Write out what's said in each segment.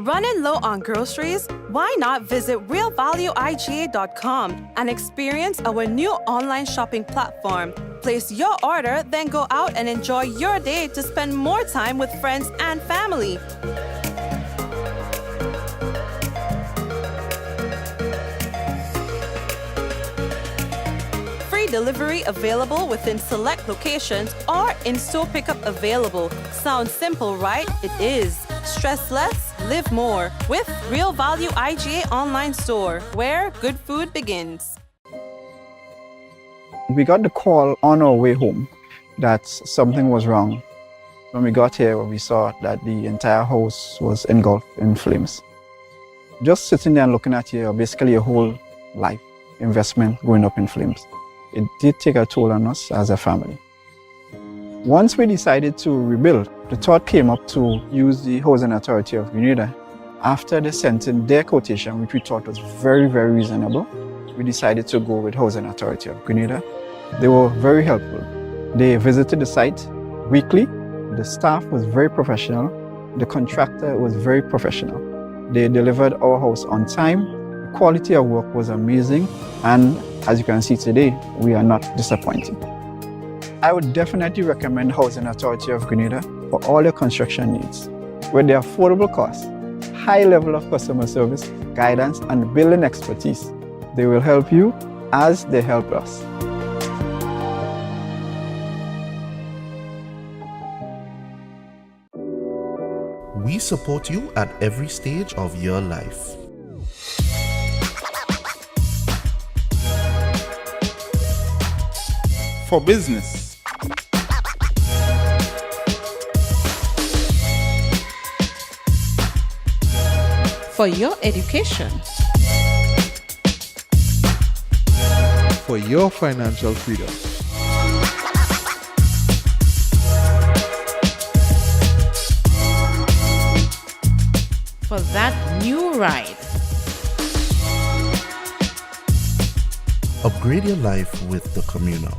Running low on groceries? Why not visit realvalueiga.com and experience our new online shopping platform? Place your order, then go out and enjoy your day to spend more time with friends and family. Free delivery available within select locations or in-store pickup available. Sounds simple, right? It is. Stress less, live more with Real Value IGA online store, where good food begins. We got the call on our way home that something was wrong. When we got here, we saw that the entire house was engulfed in flames. Just sitting there and looking at you, basically your whole life investment going up in flames. It did take a toll on us as a family. Once we decided to rebuild, the thought came up to use the Housing Authority of Grenada. After they sent in their quotation, which we thought was very, very reasonable, we decided to go with Housing Authority of Grenada. They were very helpful. They visited the site weekly. The staff was very professional. The contractor was very professional. They delivered our house on time. The quality of work was amazing. And as you can see today, we are not disappointed. I would definitely recommend Housing Authority of Grenada for all your construction needs. With their affordable costs, high level of customer service, guidance, and building expertise, they will help you as they help us. We support you at every stage of your life. For business, for your education, for your financial freedom, for that new ride. Upgrade your life with the Communal.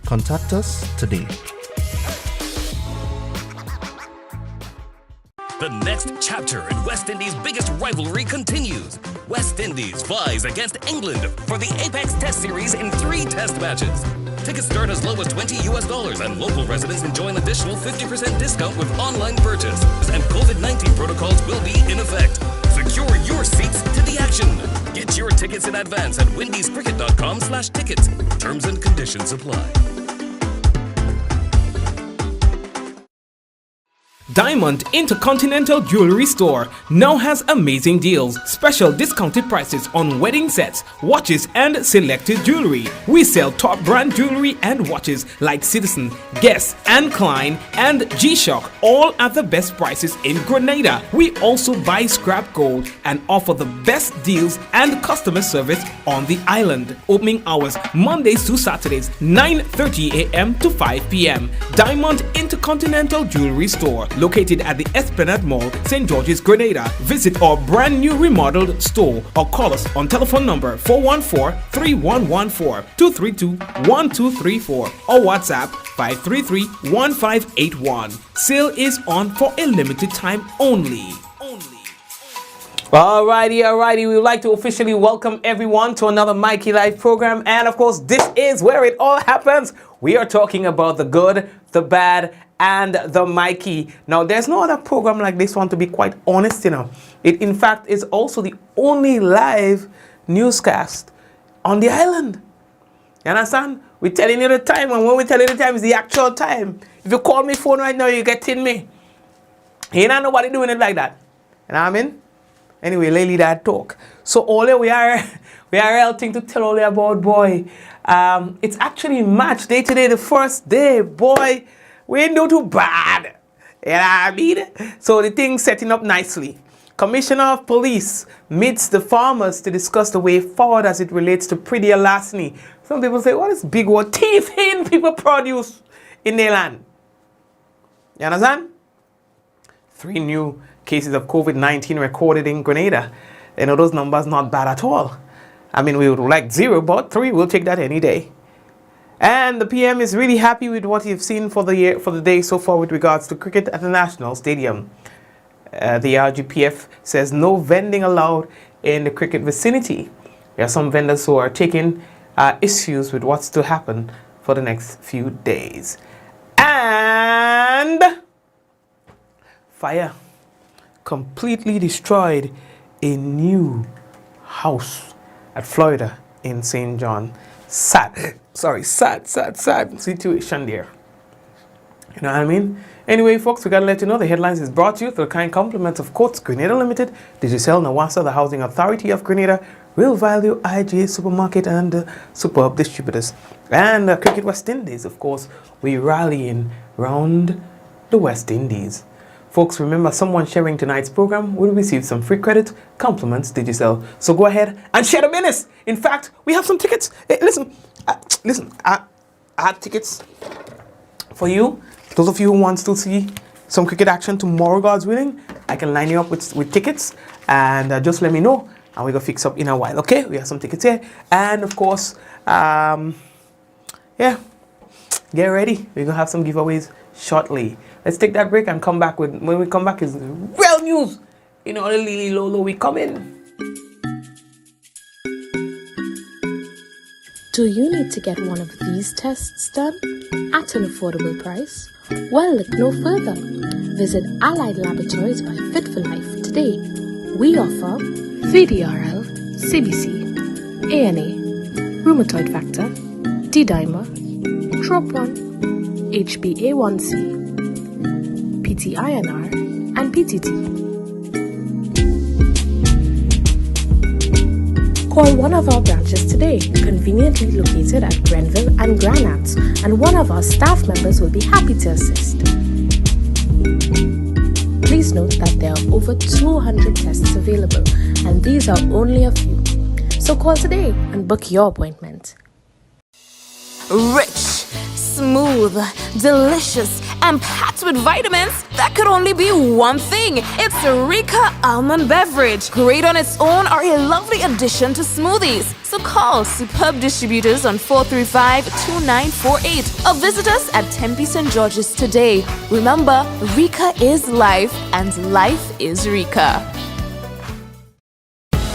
Contact us today. The next chapter in West Indies' biggest rivalry continues. West Indies flies against England for the Apex Test Series in 3 test matches. Tickets start as low as $20 and local residents enjoy an additional 50% discount with online purchase. And COVID-19 protocols will be in effect. Secure your seats to the action. Get your tickets in advance at windiescricket.com/tickets. Terms and conditions apply. Diamond Intercontinental Jewelry Store now has amazing deals, special discounted prices on wedding sets, watches and selected jewelry. We sell top brand jewelry and watches like Citizen, Guess and Klein and G-Shock, all at the best prices in Grenada. We also buy scrap gold and offer the best deals and customer service on the island. Opening hours Mondays to Saturdays 9:30 a.m. to 5 p.m. Diamond Intercontinental Jewelry Store, located at the Esplanade Mall, St. George's, Grenada. Visit our brand new remodeled store or call us on telephone number 414-3114, 232-1234 or WhatsApp 533-1581. Sale is on for a limited time only. Alrighty, we would like to officially welcome everyone to another Mikey Live program, and of course this is where it all happens. We are talking about the good, the bad, and the Mikey. Now there's no other program like this one, to be quite honest, you know. It in fact is also the only live newscast on the island. You understand? We're telling you the time, and when we tell you the time, it's the actual time. If you call me phone right now, you're getting me. Ain't nobody doing it like that. You know what I mean? Anyway, lately that talk. So all we are helping to tell all about, boy. It's actually match day today, the first day, boy. We ain't do too bad. You know what I mean? So the thing's setting up nicely. Commissioner of Police meets the farmers to discuss the way forward as it relates to pretty larceny. Some people say, what is big word? Thieving people produce in their land. You understand? 3 new cases of COVID-19 recorded in Grenada. You know, those numbers not bad at all. I mean, we would like 0, but 3, we'll take that any day. And the PM is really happy with what you've seen for the day so far with regards to cricket at the National Stadium. The RGPF says no vending allowed in the cricket vicinity. There are some vendors who are taking issues with what's to happen for the next few days. And fire completely destroyed a new house at Florida in St. John. Sad situation there. You know what I mean? Anyway, folks, we gotta let you know the headlines is brought to you through the kind compliments of Courts, Grenada Limited, Digicel, Nawasa, the Housing Authority of Grenada, Real Value, IGA Supermarket, and Superb Distributors. And Cricket West Indies, of course, we rallying round the West Indies. Folks, remember, someone sharing tonight's program will receive some free credit, compliments, Digicel. So go ahead and share the minutes. In fact, we have some tickets. Hey, listen, I had tickets for you. Those of you who want to see some cricket action tomorrow, God's willing, I can line you up with tickets, and just let me know, and we're going to fix up in a while, okay? We have some tickets here, and of course, yeah, get ready. We're going to have some giveaways shortly. Let's take that break and come back when we come back is real news. You know, the Lily Lolo, we come in. Do you need to get one of these tests done at an affordable price? Well, look no further. Visit Allied Laboratories by Fit for Life today. We offer VDRL, CBC, ANA, rheumatoid factor, D-dimer, TROP1, HbA1c, PT-INR, and PTT. Call one of our branches today, conveniently located at Grenville and Granite, and one of our staff members will be happy to assist. Please note that there are over 200 tests available, and these are only a few. So call today and book your appointment. Rich, smooth, delicious, and packed with vitamins that could only be one thing. It's Rika Almond Beverage. Great on its own or a lovely addition to smoothies. So call Superb Distributors on 435-2948 or visit us at Tempe St. George's today. Remember, Rika is life and life is Rika.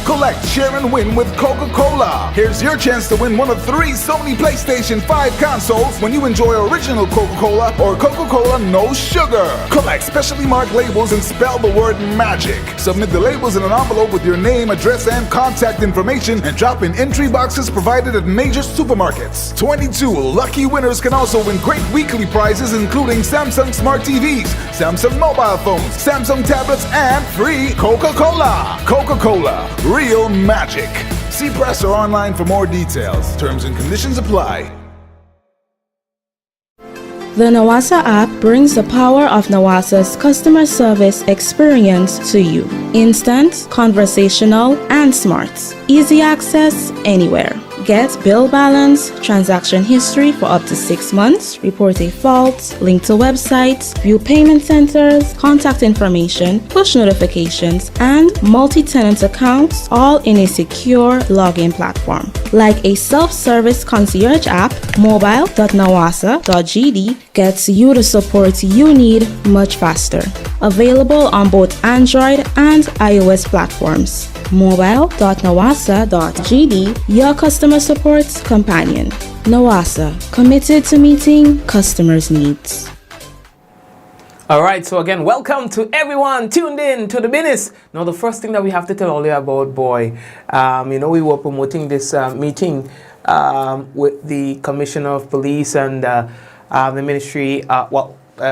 Collect, share, and win with Coca-Cola. Here's your chance to win one of 3 Sony PlayStation 5 consoles when you enjoy original Coca-Cola or Coca-Cola No Sugar. Collect specially marked labels and spell the word MAGIC. Submit the labels in an envelope with your name, address, and contact information and drop in entry boxes provided at major supermarkets. 22 lucky winners can also win great weekly prizes including Samsung Smart TVs, Samsung mobile phones, Samsung tablets, and free Coca-Cola. Coca-Cola. Real magic. See press or online for more details. Terms and conditions apply. The Nawasa app brings the power of Nawasa's customer service experience to you. Instant, conversational, and smart. Easy access anywhere. Get bill balance, transaction history for up to 6 months, report a fault, link to websites, view payment centers, contact information, push notifications, and multi-tenant accounts, all in a secure login platform. Like a self-service concierge app, mobile.nawasa.gd gets you the support you need much faster. Available on both Android and iOS platforms. Mobile.nawasa.gd, your customer support companion. Nawasa, committed to meeting customers' needs. All right, so again, welcome to everyone tuned in to the business. Now, the first thing that we have to tell all you about, boy, you know, we were promoting this meeting with the Commissioner of Police and the Ministry,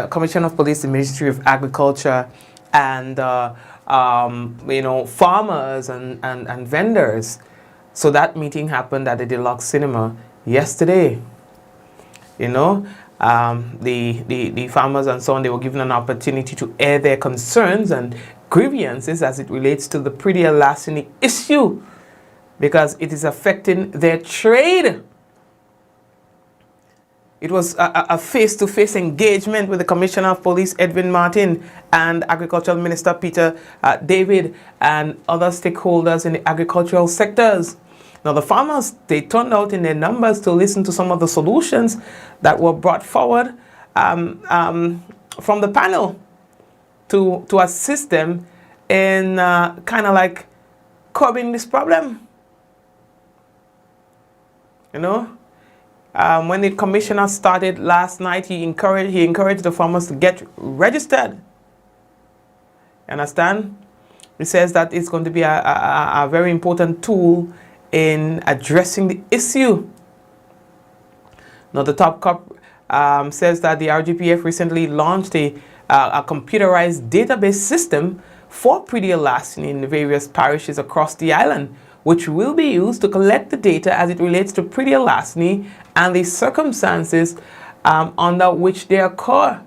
Commissioner of Police, the Ministry of Agriculture, and you know, farmers and vendors. So that meeting happened at the Deluxe Cinema yesterday. You know, the farmers and so on, they were given an opportunity to air their concerns and grievances as it relates to the pretty Elasini issue, because it is affecting their trade. It was a face-to-face engagement with the Commissioner of Police, Edwin Martin, and Agricultural Minister Peter David, and other stakeholders in the agricultural sectors. Now, the farmers, they turned out in their numbers to listen to some of the solutions that were brought forward from the panel. to assist them in kind of like curbing this problem. You know, when the commissioner started last night, he encouraged the farmers to get registered. You understand? He says that it's going to be a very important tool in addressing the issue. Now, the top cop says that the RGPF recently launched a computerized database system for pre-deal larceny in various parishes across the island, which will be used to collect the data as it relates to pre-deal larceny and the circumstances under which they occur.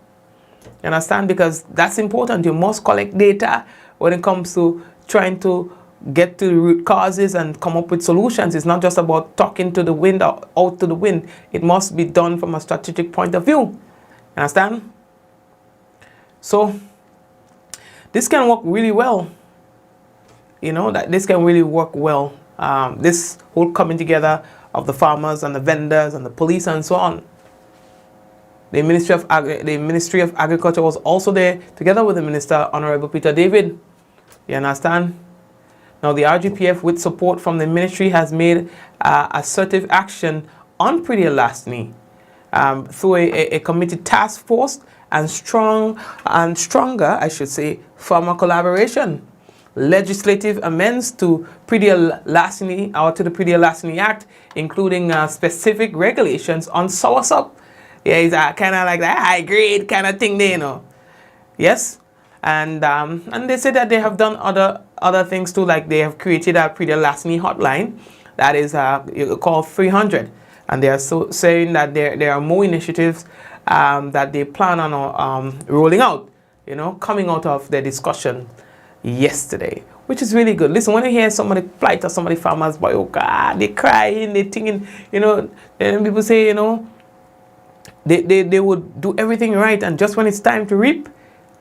You understand? Because that's important. You must collect data when it comes to trying to get to the root causes and come up with solutions. It's not just about talking to the wind or out to the wind. It must be done from a strategic point of view. You understand? So this can work really well. You know, that this can really work well. This whole coming together of the farmers and the vendors and the police and so on. The Ministry of Agriculture was also there together with the Minister, Honorable Peter David. You understand? Now, the RGPF, with support from the ministry, has made assertive action on pre-deal larceny through a committed task force and stronger, I should say, farmer collaboration. Legislative amendments to pre-deal larceny or to the Pre-deal Larceny Act, including specific regulations on soursop. Yeah, it's kind of like that high grade kind of thing there, you know. Yes, and they say that they have done other things too, like they have created a pre-deal larceny hotline that is called 300, and they are saying that there are more initiatives that they plan on rolling out, you know, coming out of their discussion yesterday, which is really good. Listen, when you hear somebody plight or somebody farmers, boy, oh God, they crying, they thinking, you know, and people say, you know, they would do everything right, and just when it's time to reap,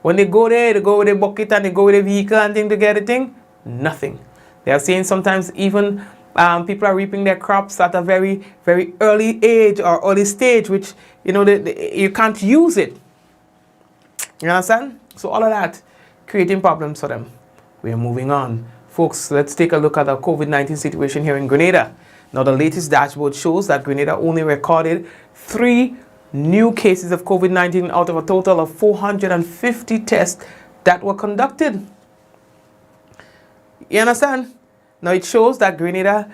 when they go there, they go with a bucket and they go with a vehicle and thing to get a thing, nothing. They are saying sometimes even people are reaping their crops at a very, very early age or early stage, which, you know, you can't use it. You understand? So all of that creating problems for them. We are moving on. Folks, let's take a look at the COVID-19 situation here in Grenada. Now, the latest dashboard shows that Grenada only recorded 3 new cases of COVID-19 out of a total of 450 tests that were conducted. You understand? Now, it shows that Grenada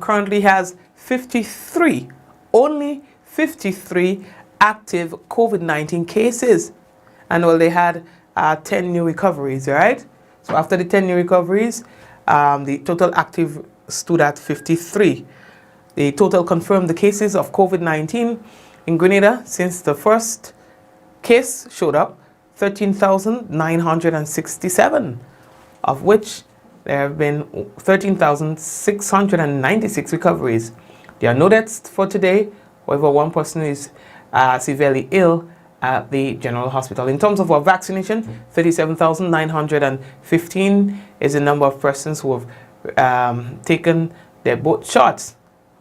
currently has 53, only 53 active COVID-19 cases. And well, they had 10 new recoveries, right? So after the 10 new recoveries, the total active stood at 53. The total confirmed the cases of COVID-19 in Grenada since the first case showed up, 13,967, of which there have been 13,696 recoveries. There are no deaths for today. However, one person is severely ill at the General Hospital. In terms of our vaccination, 37,915 is the number of persons who have taken their both shots,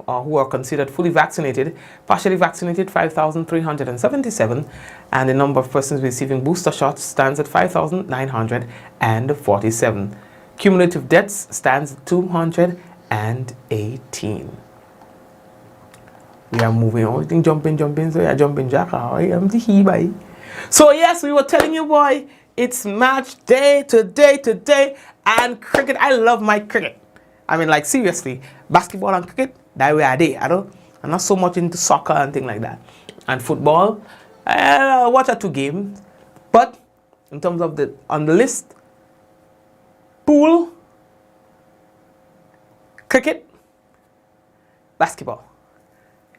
who are considered fully vaccinated. Partially vaccinated, 5,377, and the number of persons receiving booster shots stands at 5,947. Cumulative deaths stands at 218. We are moving on. Everything jumping, so yeah, jumping jack. So yes, we were telling you, boy, it's match day today, and cricket. I love my cricket. I mean, like, seriously, basketball and cricket, that way I did. I'm not so much into soccer and things like that. And football, I'll watch 2 games. But in terms of on the list, pool, cricket, basketball.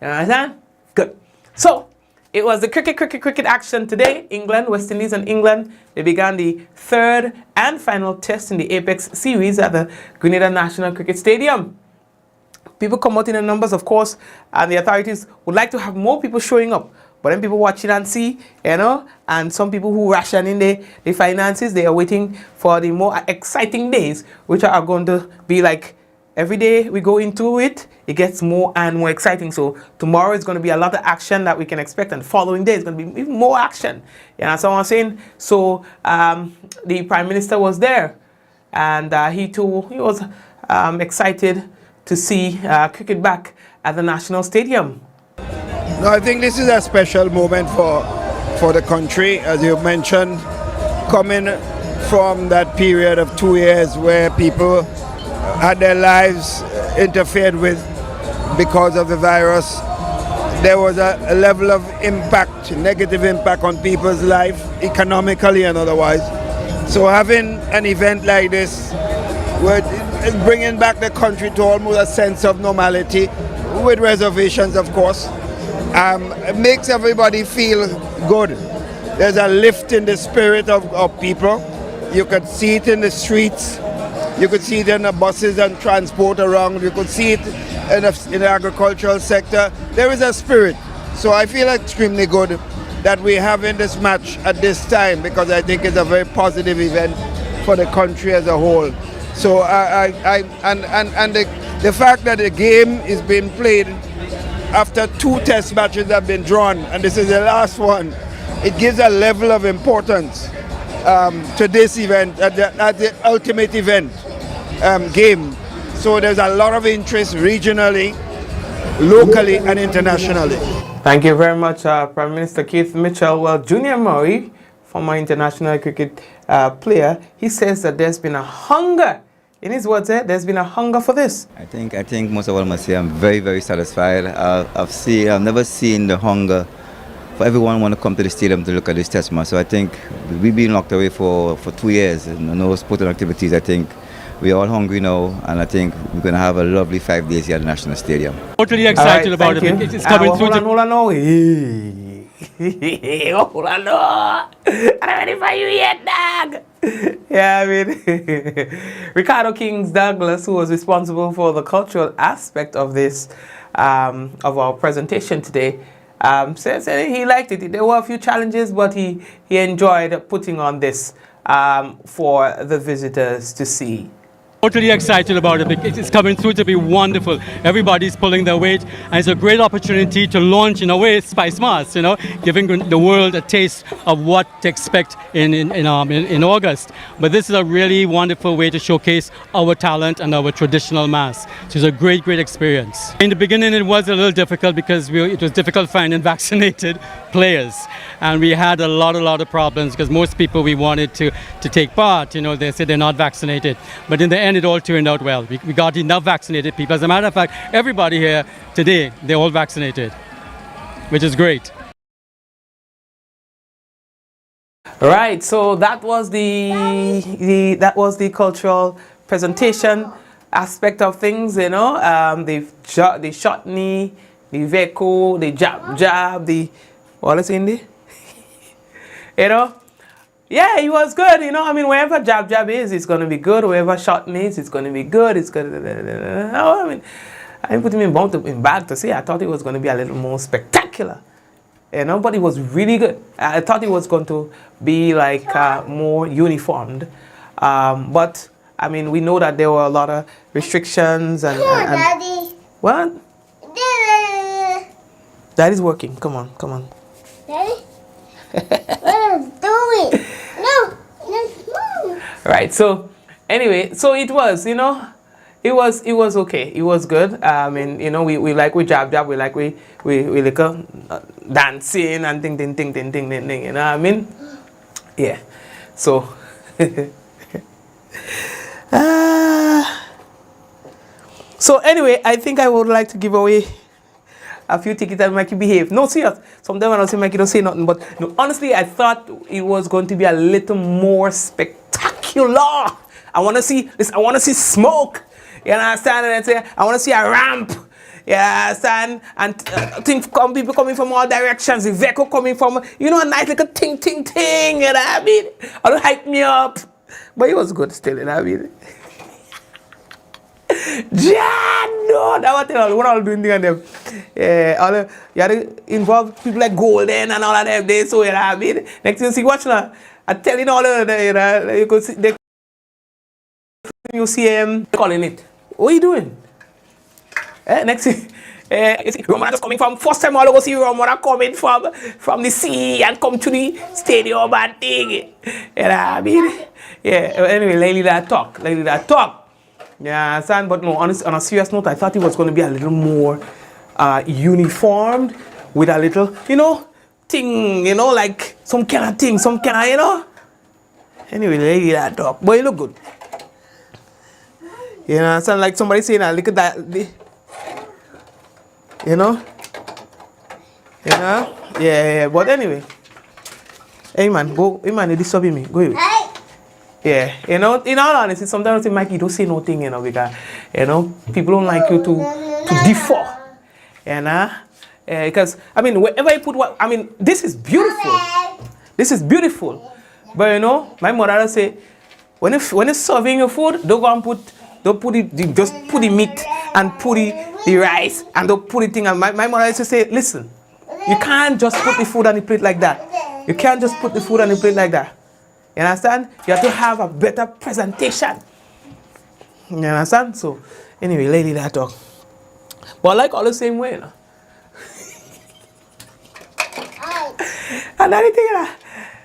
You understand? Good. So it was the cricket action today. England, West Indies and England, they began the 3rd and final test in the Apex series at the Grenada National Cricket Stadium. People come out in the numbers, of course, and the authorities would like to have more people showing up. But then people watch it and see, you know, and some people who ration in the finances, they are waiting for the more exciting days, which are going to be like every day we go into it, it gets more and more exciting. So tomorrow is going to be a lot of action that we can expect, and the following day is going to be even more action. You know what I'm saying? So the Prime Minister was there, and he was excited to see cricket back at the National Stadium. No, I think this is a special moment for the country, as you mentioned, coming from that period of 2 years where people had their lives interfered with because of the virus. There was a level of impact, negative impact on people's life, economically and otherwise. So having an event like this, is bringing back the country to almost a sense of normality, with reservations, of course. It makes everybody feel good. There's a lift in the spirit of people. You could see it in the streets. You could see it in the buses and transport around. You could see it in the agricultural sector. There is a spirit. So I feel extremely good that we're having this match at this time, because I think it's a very positive event for the country as a whole. So the fact that the game is being played after 2 test matches have been drawn, and this is the last one, it gives a level of importance to this event, at the ultimate event game. So there's a lot of interest regionally, locally, and internationally. Thank you very much, Prime Minister Keith Mitchell. Well, Junior Murray, former international cricket player, he says that there's been a hunger. In his words, there's been a hunger for this. I think most of all must say I'm very, very satisfied. I've never seen the hunger for everyone want to come to the stadium to look at this test match. So I think we've been locked away for 2 years and no sporting activities. I think we're all hungry now, and I think we're going to have a lovely 5 days here at the National Stadium. Totally excited about it. It's coming through. Hold on now. Hold on now. I'm ready for you yet, dog. Yeah, I mean, Ricardo Kings Douglas, who was responsible for the cultural aspect of this, of our presentation today, said he liked it. There were a few challenges, but he enjoyed putting on this for the visitors to see. Totally excited about it. It's coming through to be wonderful. Everybody's pulling their weight, and it's a great opportunity to launch, in a way, Spice Mars, giving the world a taste of what to expect in August. But this is a really wonderful way to showcase our talent and our traditional mass. So it's a great, great experience. In the beginning, it was a little difficult because it was difficult finding vaccinated players, and we had a lot of problems because most people we wanted to take part, they said they're not vaccinated. But in the end, it all turned out well. We got enough vaccinated people. As a matter of fact, everybody here today, they're all vaccinated, which is great. Right, so that was the cultural presentation aspect of things, the shotney, the veco, the jab, the what is in there? Yeah, he was good, I mean, wherever jab is, it's going to be good. Wherever shotney is, it's going to be good. It's going to, I mean, I didn't put him in bag to say. I thought it was going to be a little more spectacular. But it was really good. I thought it was going to be like more uniformed. But, I mean, we know that there were a lot of restrictions and Daddy. What? Daddy. Daddy's working. Come on. Daddy? What are you doing? No. Right, so anyway, so it was, it was okay. It was good. I mean, we like we jab, we like we like dancing and ting, you know what I mean? Yeah. So so anyway, I think I would like to give away a few tickets that Mikey behave. No, serious. Sometimes when I say Mikey don't say nothing, but no, honestly, I thought it was going to be a little more spectacular. I want to see this. I want to see smoke. You understand? And I say I want to see a ramp. You understand? And people coming from all directions. The vehicle coming from, a nice little ting. You know what I mean? I don't hype me up, but it was good still. You know what I mean? No, that was what I was doing and them. You had to involve people like Golden and all of them. They so, you know what I mean? Next thing you see, watch now. I'm telling all of them, you could see, you see calling it What are you doing? Next thing, you see, Romana just coming from, first time all over see Romana coming from the sea and come to the stadium and thing. You know what I mean? Yeah, anyway, lately that talk. Yeah, son, but no, on a serious note, I thought it was going to be a little more uniformed with a little, thing, like some kind of thing, Anyway, lately that talk. But you look good. You know, sound like somebody saying, look at that. Yeah, but anyway. Hey man, you're disturbing me. Go away. Yeah, in all honesty, sometimes I say, Mikey, don't say nothing, because, people don't like you to differ, because, wherever you put this is beautiful. This is beautiful. But, my mother say, when you're serving your food, don't put the meat and put the rice and don't put the thing. And my mother used to say, listen, you can't just put the food on the plate like that. You can't just put the food on the plate like that. You understand? You have to have a better presentation. You understand? So, anyway, lady, that talk. But I like all the same way, And anything,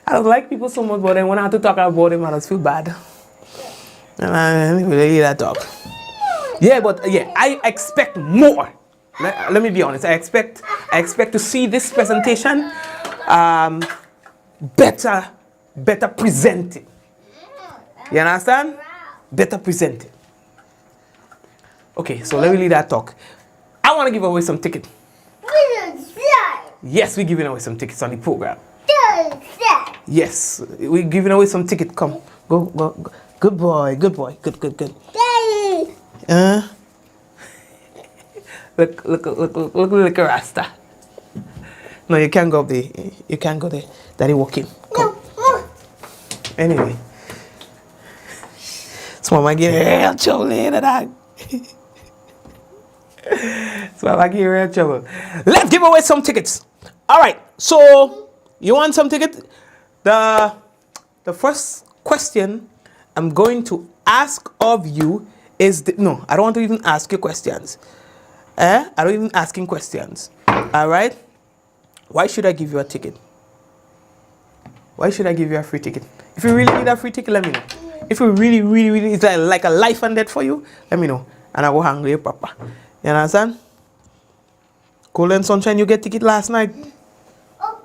I don't like people so much, but then when I have to talk about them, I just feel bad. Anyway, lady, that talk. Yeah, but I expect more. Let me be honest. I expect to see this presentation better presented. You understand? Better presented. Okay, so let me leave that talk. I want to give away some tickets. Yes, we're giving away some tickets on the program. Yes, we're giving away some tickets. Come, go. Good boy. Good. Daddy. Look at Rasta. No, you can't go up there. You can't go there. Daddy walking. Come. Anyway. So Mama get real trouble later, dog. Let's give away some tickets. Alright, so you want some tickets? The first question I'm going to ask of you is no, I don't want to even ask you questions. I don't even asking questions. Alright? Why should I give you a ticket? Why should I give you a free ticket? If you really need a free ticket, let me know. If you really, it's like a life and death for you, let me know. And I will hang you, Papa. You understand? Cold and Sunshine, you get ticket last night. Oh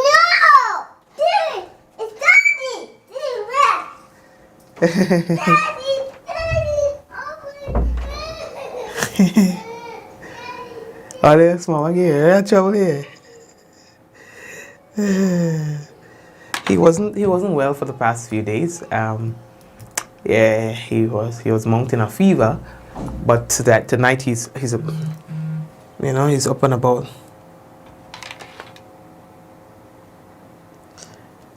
no! Daddy! It's Daddy! This is red! Daddy! Oh, this Mama get real trouble here. He wasn't well for the past few days. Yeah, he was mounting a fever, but tonight he's up and about.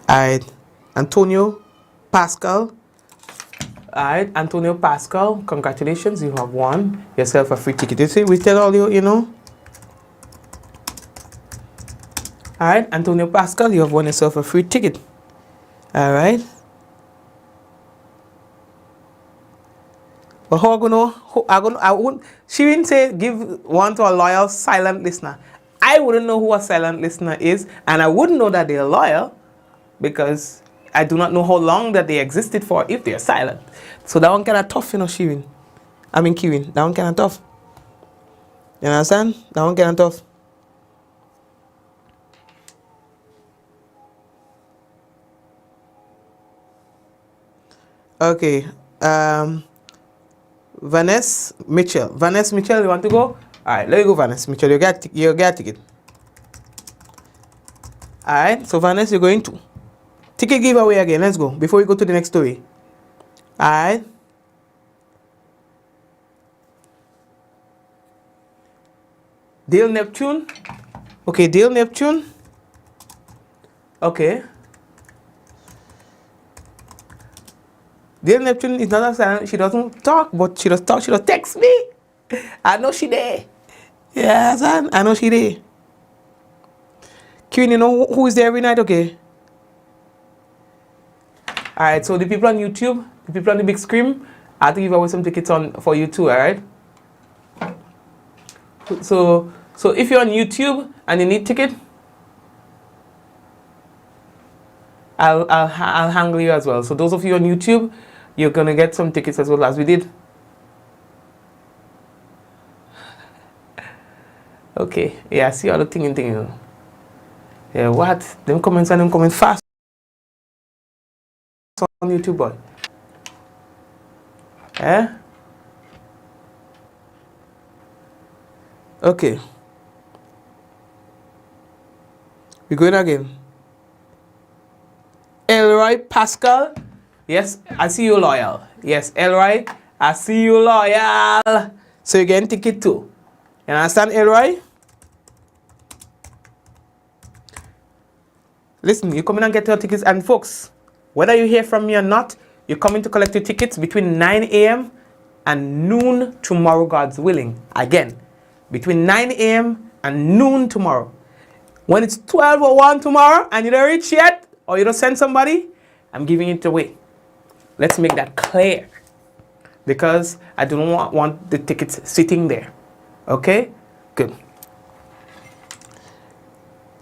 Alright, Antonio Pascal, congratulations, you have won yourself a free ticket. You see, we tell all you, Alright, Antonio Pascal, you have won yourself a free ticket. Alright. But how I wouldn't, she didn't say give one to a loyal silent listener. I wouldn't know who a silent listener is, and I wouldn't know that they're loyal because I do not know how long that they existed for if they're silent. So that one kind of tough, Kevin. That one kind of tough. You understand? That one kind of tough. Okay. Vanessa Mitchell, you want to go? All right, let me go, Vanessa Mitchell. You get a ticket. All right, so Vanessa, you're going to ticket giveaway again. Let's go before we go to the next story. All right. Dale Neptune. Okay, Dale Neptune. Okay. Dale Neptune is not a silent. She doesn't talk, but she does talk. She does text me. I know she there. Yeah, son. I know she there. Queen, you know who is there every night? Okay. Alright, so the people on YouTube, the people on the big screen, I have to give away some tickets for you too, all right? So if you're on YouTube and you need ticket, I'll handle you as well. So those of you on YouTube, you're gonna get some tickets as well as we did. Okay, yeah, I see all the thing. Yeah, what? Them comments and them comment fast on YouTube, boy. Eh? Okay. We're going again. Elroy Pascal. Yes, I see you loyal. Yes, Elroy, I see you loyal. So you're getting ticket too. You understand, Elroy? Listen, you come in and get your tickets. And folks, whether you hear from me or not, you're coming to collect your tickets between 9 a.m. and noon tomorrow, God's willing. Again, between 9 a.m. and noon tomorrow. When it's 12 or 1 tomorrow and you don't reach yet, or you don't send somebody, I'm giving it away. Let's make that clear. Because I do not want the tickets sitting there. Okay? Good.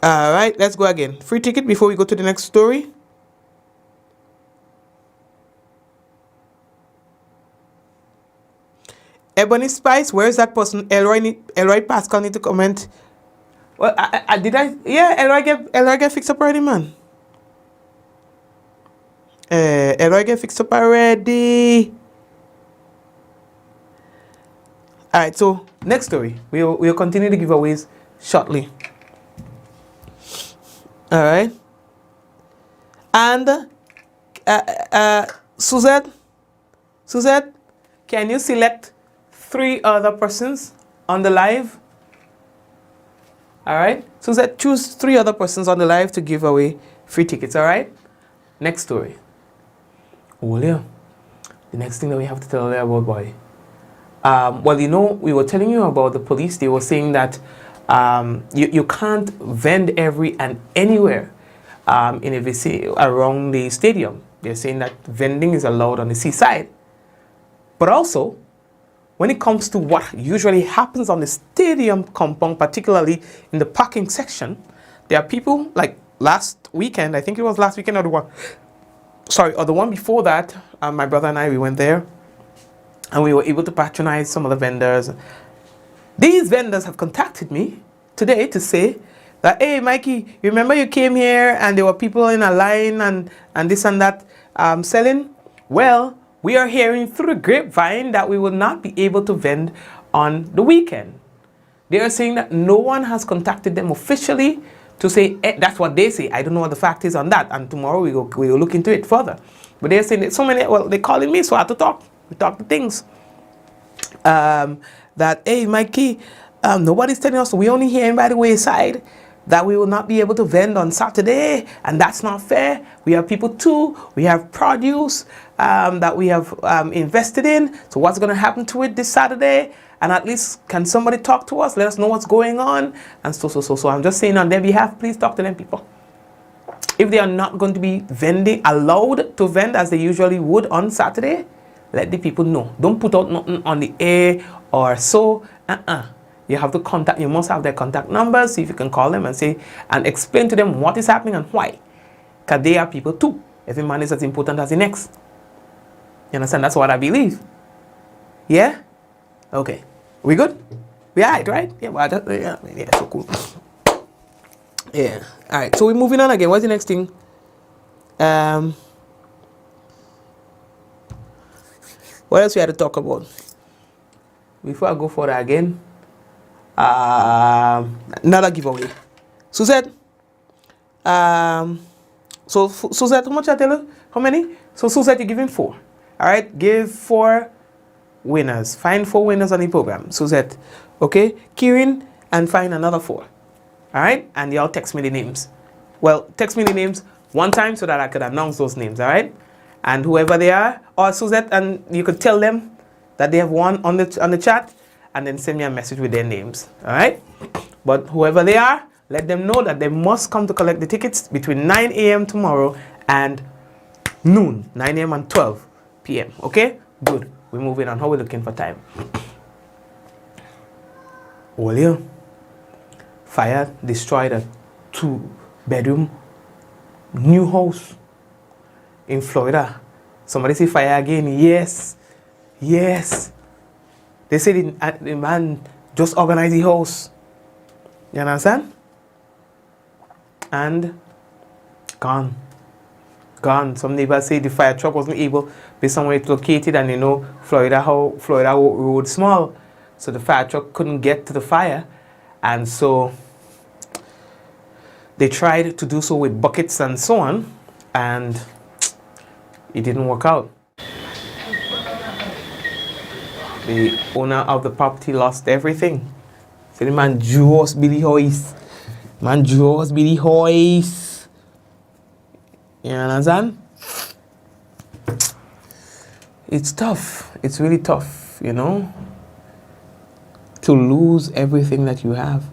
All right, let's go again. Free ticket before we go to the next story. Ebony Spice, where is that person? Elroy Pascal need to comment. Well, yeah, Elroy get fixed up already, man. Elroy get fixed up already. All right, so next story. We'll continue the giveaways shortly. All right. And Suzette, can you select 3 other persons on the live? All right. Suzette, choose 3 other persons on the live to give away free tickets. All right. Next story. Oh, yeah. The next thing that we have to tell you about, boy. Well, you know, we were telling you about the police. They were saying that you can't vend every and anywhere in a vicinity around the stadium. They're saying that vending is allowed on the seaside. But also, when it comes to what usually happens on the stadium compound, particularly in the parking section, there are people like last weekend, I think it was last weekend or the one before that, my brother and I, we went there and we were able to patronize some of the vendors. These vendors have contacted me today to say that, hey, Mikey, you remember you came here and there were people in a line and this and that selling? Well, we are hearing through the grapevine that we will not be able to vend on the weekend. They are saying that no one has contacted them officially to say, that's what they say. I don't know what the fact is on that. And tomorrow we will look into it further. But they're saying that so many, well, they're calling me, so I have to talk. We talk to things. That, hey, Mikey, nobody's telling us, we only hearing by the wayside that we will not be able to vend on Saturday, and that's not fair. We have people too. We have produce that we have invested in. So what's going to happen to it this Saturday? And at least can somebody talk to us? Let us know what's going on. And so I'm just saying on their behalf, please talk to them people. If they are not going to be allowed to vend as they usually would on Saturday, let the people know. Don't put out nothing on the air or so. You have to contact, you must have their contact numbers, see if you can call them and say, and explain to them what is happening and why. Because they are people too. Every man is as important as the next. You understand? That's what I believe. Yeah? Okay. We good? We alright, right? Yeah, well, yeah, so cool. Yeah. Alright, so we're moving on again. What's the next thing? What else we had to talk about? Before I go further again, another giveaway. Suzette, so Suzette, how much I tell you? How many? So Suzette, you're giving 4. All right, give 4 winners. Find 4 winners on the program. Suzette, okay? Kieran, and find another 4. All right, and y'all text me the names. Well, text me the names one time so that I could announce those names. All right, and whoever they are, or Suzette, and you could tell them that they have won on the chat, and then send me a message with their names. All right, but whoever they are, let them know that they must come to collect the tickets between 9 a.m. tomorrow and noon, 9 a.m. and 12 p.m. Okay, good. We're moving on. How we looking for time? Earlier, fire destroyed a 2-bedroom new house in Florida. Somebody say fire again. Yes. Yes. They said the man just organized the house. You understand? And gone. Gone. Some neighbors say the fire truck wasn't able to be somewhere it's located, and you know Florida road small. So the fire truck couldn't get to the fire, and so they tried to do so with buckets and so on, and it didn't work out. The owner of the property lost everything. So the man just Billy Hoist. Man just Billy Hoist. You understand? It's tough. It's really tough, you know, to lose everything that you have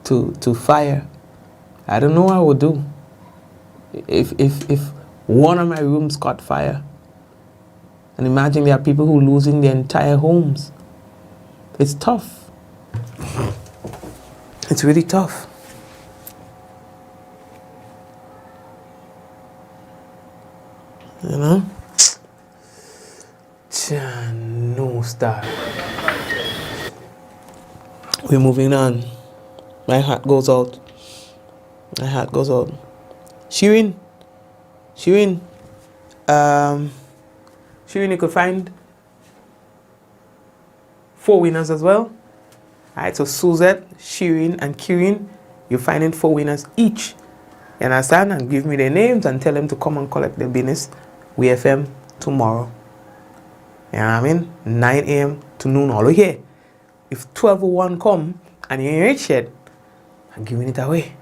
to fire. I don't know what I would do if one of my rooms caught fire. And imagine there are people who are losing their entire homes. It's tough. It's really tough. You know? No star. We're moving on. My heart goes out. My heart goes out. Shirin, you could find 4 winners as well. Alright, so Suzette, Shirin, and Kirin, you're finding 4 winners each. You understand? And give me their names and tell them to come and collect their business. We FM tomorrow. You know what I mean? 9 a.m. to noon all here. If 12:01 come and you ain't rich yet, I'm giving it away.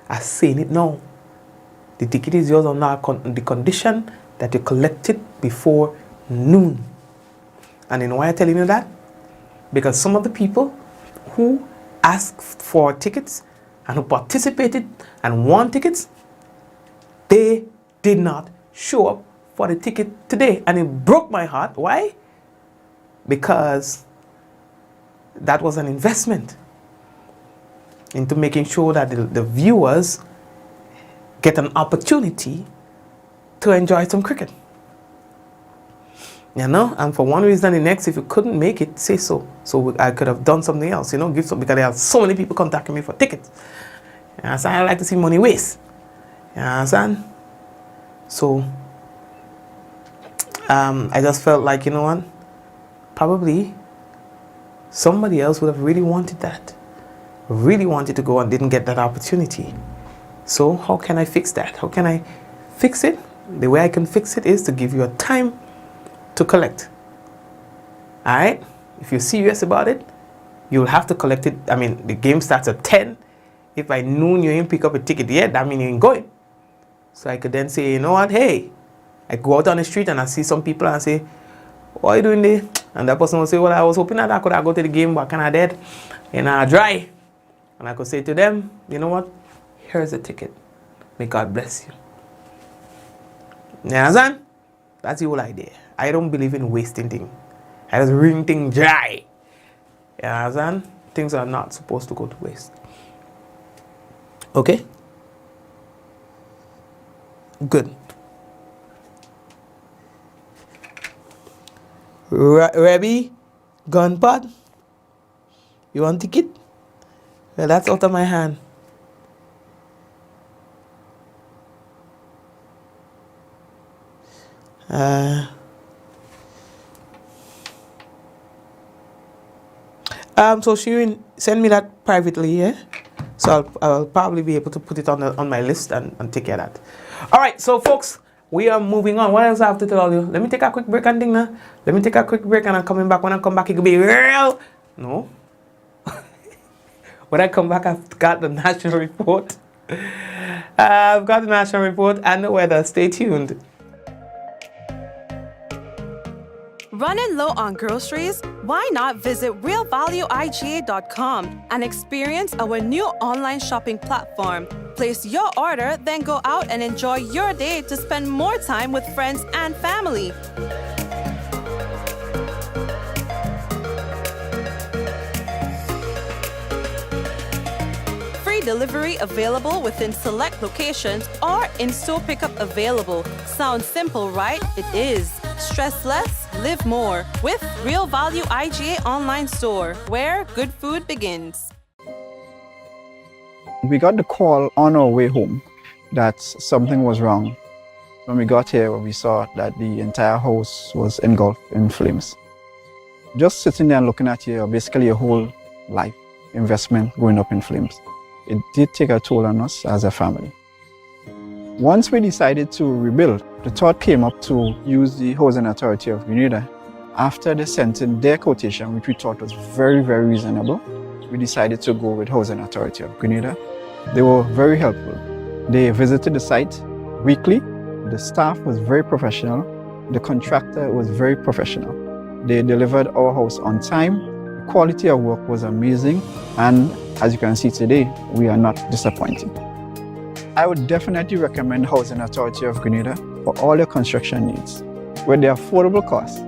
I'm saying it now. The ticket is yours on the condition that you collect it before noon. And you know why I'm telling you that? Because some of the people who asked for tickets and who participated and won tickets, they did not show up for the ticket today. And it broke my heart. Why? Because that was an investment into making sure that the viewers get an opportunity to enjoy some cricket. You know, and for one reason or the next, if you couldn't make it, say so. So I could have done something else, you know, give some, because there are so many people contacting me for tickets. You understand? I like to see money waste. You understand? So I just felt like, you know what, probably somebody else would have really wanted that, really wanted to go and didn't get that opportunity. So how can I fix that? How can I fix it? The way I can fix it is to give you a time to collect. All right? If you're serious about it, you'll have to collect it. I mean, the game starts at 10. If by noon you ain't pick up a ticket yet, that means you ain't going. So I could then say, you know what, hey, I go out on the street and I see some people and I say, what are you doing there? And that person will say, well, I was hoping that I could go to the game, but kind of dead and dry. And I could say to them, you know what, here's a ticket. May God bless you. You understand? That's the whole idea. I don't believe in wasting things. I just wring things dry. You understand? Things are not supposed to go to waste. Okay? Good. Rebby, Gunpot, you want ticket? Well, that's out of my hand. So Shirin, send me that privately, yeah? So I'll probably be able to put it on my list and take care of that. All right, so folks, we are moving on. What else I have to tell you? Let me take a quick break and thing now. Let me take a quick break and I'm coming back. When I come back, it will be real. No. When I come back, I've got the national report. I've got the national report and the weather. Stay tuned. Running low on groceries? Why not visit realvalueiga.com and experience our new online shopping platform? Place your order, then go out and enjoy your day to spend more time with friends and family. delivery available within select locations or in-store pickup available. Sounds simple, right? It is. Stress less, live more with Real Value IGA online store, where good food begins. We got the call on our way home that something was wrong. When we got here, we saw that the entire house was engulfed in flames. Just sitting there and looking at you, basically your whole life investment going up in flames. It did take a toll on us as a family. Once we decided to rebuild, the thought came up to use the Housing Authority of Grenada. After they sent in their quotation, which we thought was very, very reasonable, we decided to go with Housing Authority of Grenada. They were very helpful. They visited the site weekly. The staff was very professional. The contractor was very professional. They delivered our house on time. The quality of work was amazing. And as you can see today, we are not disappointed. I would definitely recommend Housing Authority of Grenada for all your construction needs. With their affordable costs,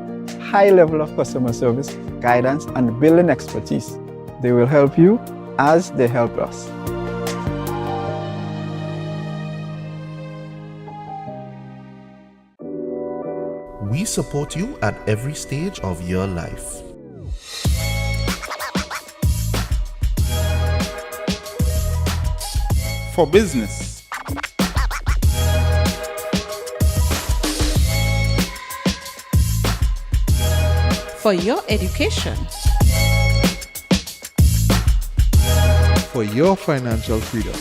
high level of customer service, guidance, and building expertise, they will help you as they help us. We support you at every stage of your life. For business. For your education. For your financial freedom.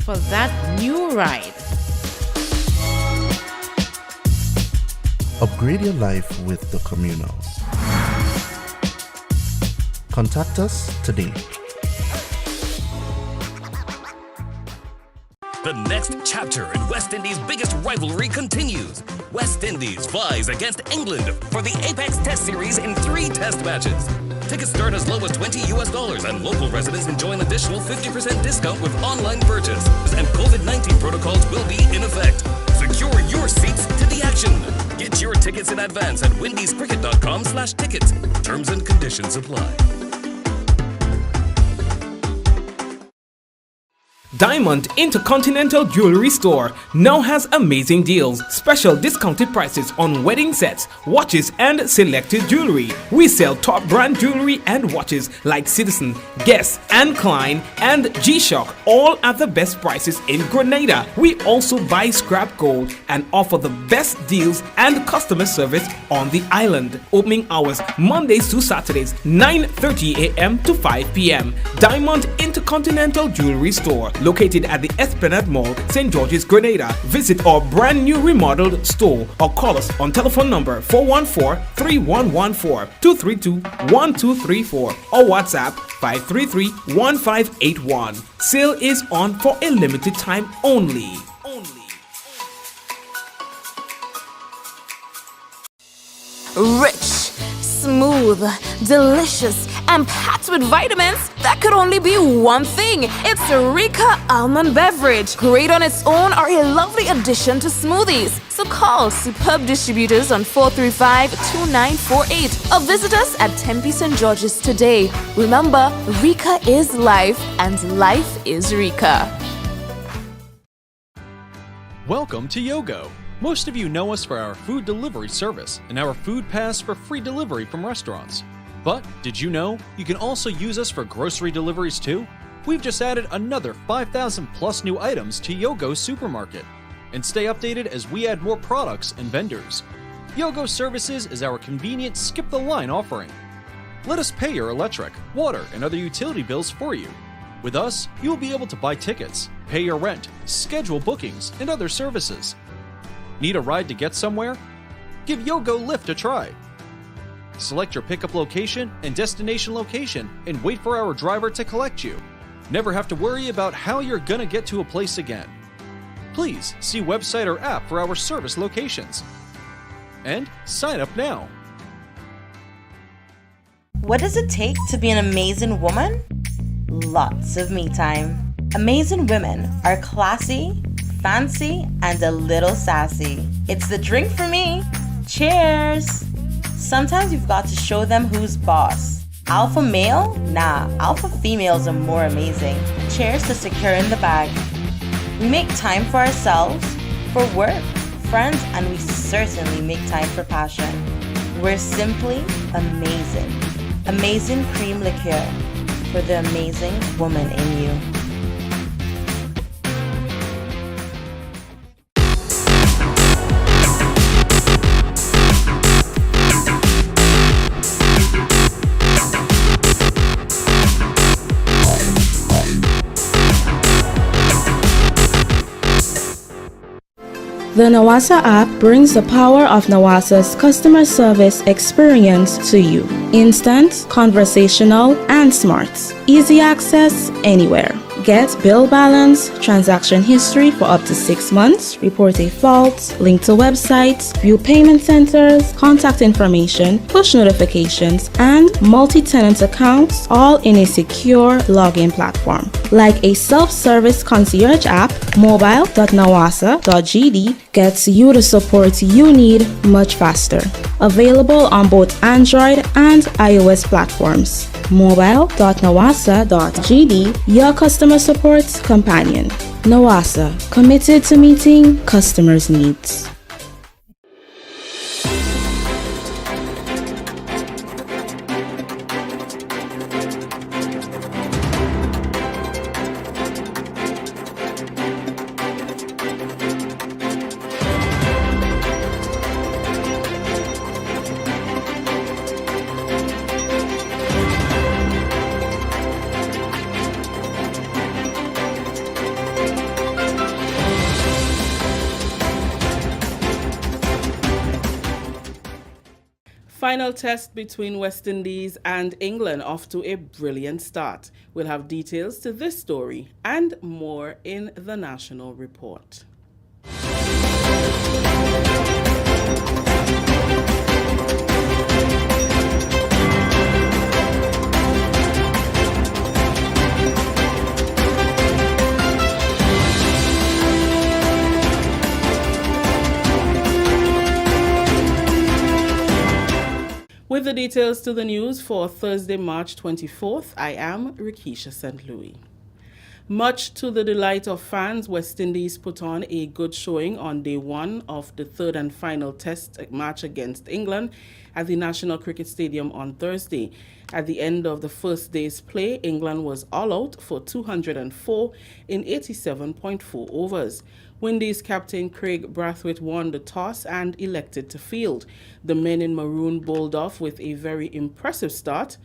For that new ride. Upgrade your life with the Communal. Contact us today. The next chapter in West Indies' biggest rivalry continues. West Indies vies against England for the Apex Test Series in 3 test matches. Tickets start as low as $20 and local residents enjoy an additional 50% discount with online purchase. And COVID-19 protocols will be in effect. Secure your seats to the action. Get your tickets in advance at windiescricket.com/tickets. Terms and conditions apply. Diamond Intercontinental Jewelry Store now has amazing deals, special discounted prices on wedding sets, watches, and selected jewelry. We sell top brand jewelry and watches like Citizen, Guess, and Klein, and G-Shock, all at the best prices in Grenada. We also buy scrap gold and offer the best deals and customer service on the island. Opening hours Mondays to Saturdays, 9:30 a.m. to 5 p.m. Diamond Intercontinental Jewelry Store, located at the Esplanade Mall, St. George's, Grenada. Visit our brand new remodeled store or call us on telephone number 414-3114, 232-1234 or WhatsApp 533-1581. Sale is on for a limited time only. Rich, smooth, delicious, and packed with vitamins that could only be one thing. It's Rika Almond Beverage. Great on its own or a lovely addition to smoothies. So call Superb Distributors on 435-2948 or visit us at Tempe St. George's today. Remember, Rika is life and life is Rika. Welcome to Yogo. Most of you know us for our food delivery service and our food pass for free delivery from restaurants. But did you know you can also use us for grocery deliveries too? We've just added another 5,000 plus new items to Yogo Supermarket. And stay updated as we add more products and vendors. Yogo Services is our convenient skip the line offering. Let us pay your electric, water, and other utility bills for you. With us, you will be able to buy tickets, pay your rent, schedule bookings, and other services. Need a ride to get somewhere? Give Yogo Lyft a try. Select your pickup location and destination location and wait for our driver to collect you. Never have to worry about how you're gonna get to a place again. Please see website or app for our service locations. And sign up now. What does it take to be an amazing woman? Lots of me time. Amazing women are classy, fancy, and a little sassy. It's the drink for me. Cheers! Sometimes you've got to show them who's boss. Alpha male? Nah, alpha females are more amazing. Cheers to securing the bag. We make time for ourselves, for work, friends, and we certainly make time for passion. We're simply amazing. Amazing cream liqueur for the amazing woman in you. The Nawasa app brings the power of Nawasa's customer service experience to you. Instant, conversational, and smart. Easy access anywhere. Get bill balance, transaction history for up to 6 months, report a fault, link to websites, view payment centers, contact information, push notifications, and multi-tenant accounts, all in a secure login platform. Like a self-service concierge app, mobile.nawasa.gd gets you the support you need much faster. Available on both Android and iOS platforms. mobile.nawasa.gd, your customer support companion. Nawasa, committed to meeting customers' needs. Final test between West Indies and England off to a brilliant start. We'll have details to this story and more in the National Report. With the details to the news for Thursday, March 24th, I am Rikisha St. Louis. Much to the delight of fans, West Indies put on a good showing on day one of the third and final test match against England at the National Cricket Stadium on Thursday. At the end of the first day's play, England was all out for 204 in 87.4 overs. Windies captain Craig Brathwaite won the toss and elected to field. The men in maroon bowled off with a very impressive start,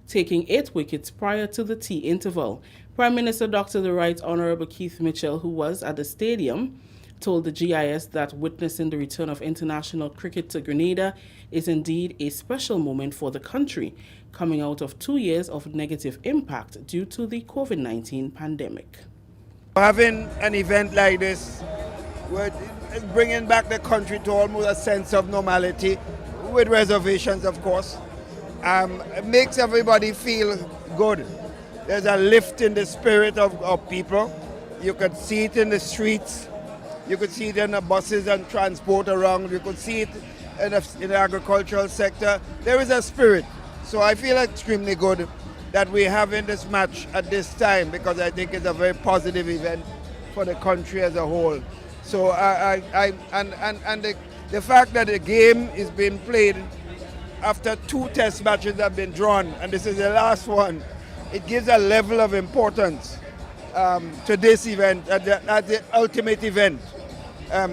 taking 8 wickets prior to the tea interval. Prime Minister Dr. The Right Honourable Keith Mitchell, who was at the stadium, told the GIS that witnessing the return of international cricket to Grenada is indeed a special moment for the country, coming out of 2 years of negative impact due to the COVID-19 pandemic. Having an event like this, is bringing back the country to almost a sense of normality, with reservations, of course. It makes everybody feel good. There's a lift in the spirit of people. You could see it in the streets. You could see it in the buses and transport around. You could see it in the agricultural sector. There is a spirit. So I feel extremely good that we're having this match at this time, because I think it's a very positive event for the country as a whole. So the fact that the game is being played after 2 test matches have been drawn, and this is the last one, it gives a level of importance to this event, at the ultimate event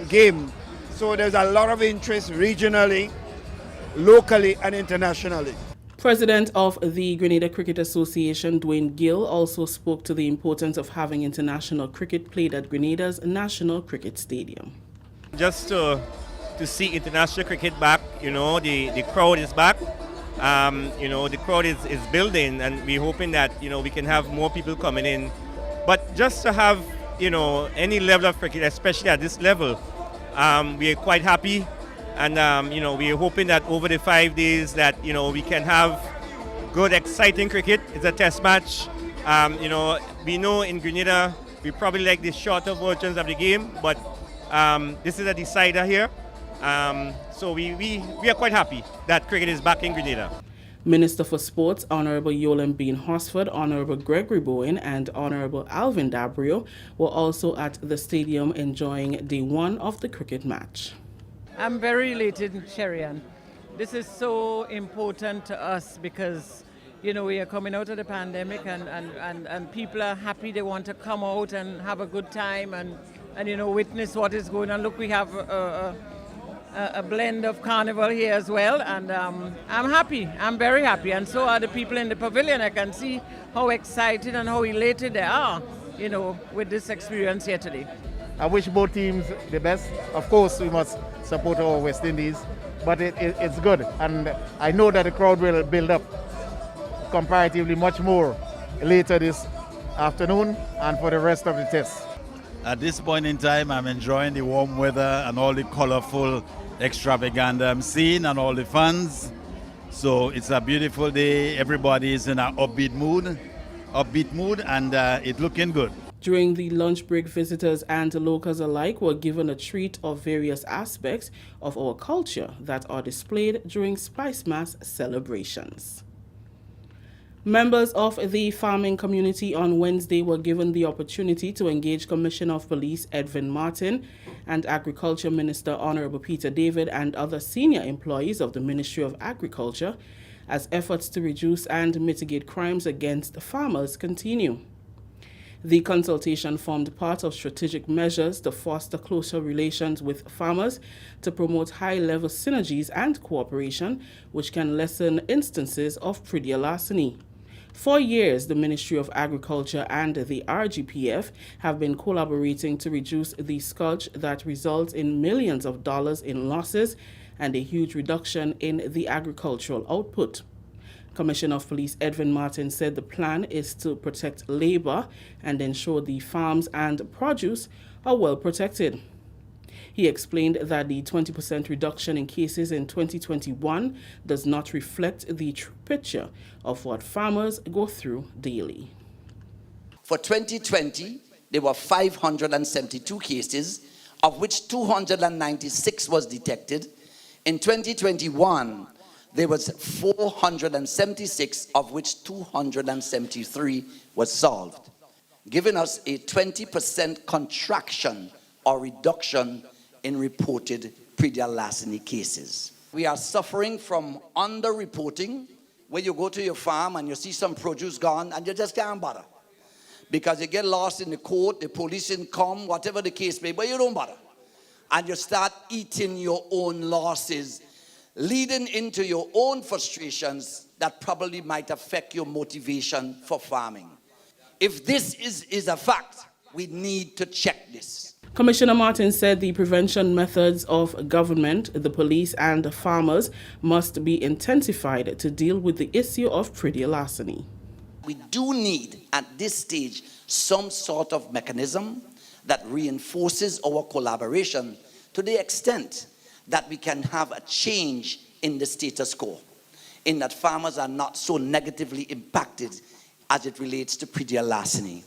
game. So there's a lot of interest regionally, locally, and internationally. President of the Grenada Cricket Association, Dwayne Gill, also spoke to the importance of having international cricket played at Grenada's National Cricket Stadium. Just to see international cricket back, the crowd is back. The crowd is building, and we're hoping that, we can have more people coming in. But just to have, any level of cricket, especially at this level, we are quite happy. And, we are hoping that over the 5 days that, we can have good, exciting cricket. It's a test match. We know in Grenada, we probably like the shorter versions of the game, but this is a decider here. So we are quite happy that cricket is back in Grenada. Minister for Sports, Honorable Yolan Bean Horsford, Honorable Gregory Bowen, and Honorable Alvin Dabrio were also at the stadium enjoying day one of the cricket match. I'm very elated, Sherian. This is so important to us because, you know, we are coming out of the pandemic and people are happy. They want to come out and have a good time and you know, witness what is going on. Look, we have a blend of carnival here as well, and I'm happy. I'm very happy, and so are the people in the pavilion. I can see how excited and how elated they are, you know, with this experience here today. I wish both teams the best. Of course, we must support our West Indies, but it's good, and I know that the crowd will build up comparatively much more later this afternoon and for the rest of the test. At this point in time, I'm enjoying the warm weather and all the colorful extravaganza I'm seeing and all the fans. So it's a beautiful day. Everybody is in an upbeat mood, and it's looking good. During the lunch break, visitors and locals alike were given a treat of various aspects of our culture that are displayed during Spice Mass celebrations. Members of the farming community on Wednesday were given the opportunity to engage Commissioner of Police Edwin Martin and Agriculture Minister Honorable Peter David and other senior employees of the Ministry of Agriculture as efforts to reduce and mitigate crimes against farmers continue. The consultation formed part of strategic measures to foster closer relations with farmers to promote high-level synergies and cooperation, which can lessen instances of predial larceny. For years, the Ministry of Agriculture and the RGPF have been collaborating to reduce the scourge that results in millions of dollars in losses and a huge reduction in the agricultural output. Commissioner of Police Edwin Martin said the plan is to protect labor and ensure the farms and produce are well protected. He explained that the 20% reduction in cases in 2021 does not reflect the true picture of what farmers go through daily. For 2020, there were 572 cases, of which 296 was detected. In 2021, there was 476, of which 273 was solved, giving us a 20% contraction or reduction in reported predial larceny cases. We are suffering from under-reporting, where you go to your farm and you see some produce gone and you just can't bother. Because you get lost in the court, the police didn't come, whatever the case may be, but you don't bother. And you start eating your own losses, leading into your own frustrations that probably might affect your motivation for farming. If this is a fact, we need to check this. Commissioner Martin said the prevention methods of government, the police, and the farmers must be intensified to deal with the issue of predial larceny. We do need, at this stage, some sort of mechanism that reinforces our collaboration to the extent that we can have a change in the status quo, in that farmers are not so negatively impacted as it relates to predial larceny.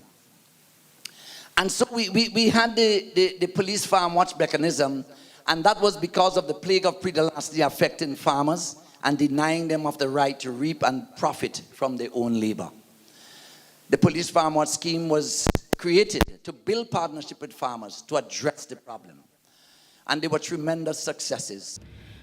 And so we had the police farm watch mechanism, and that was because of the plague of predial larceny affecting farmers and denying them of the right to reap and profit from their own labor. The police farm watch scheme was created to build partnership with farmers to address the problem. And there were tremendous successes.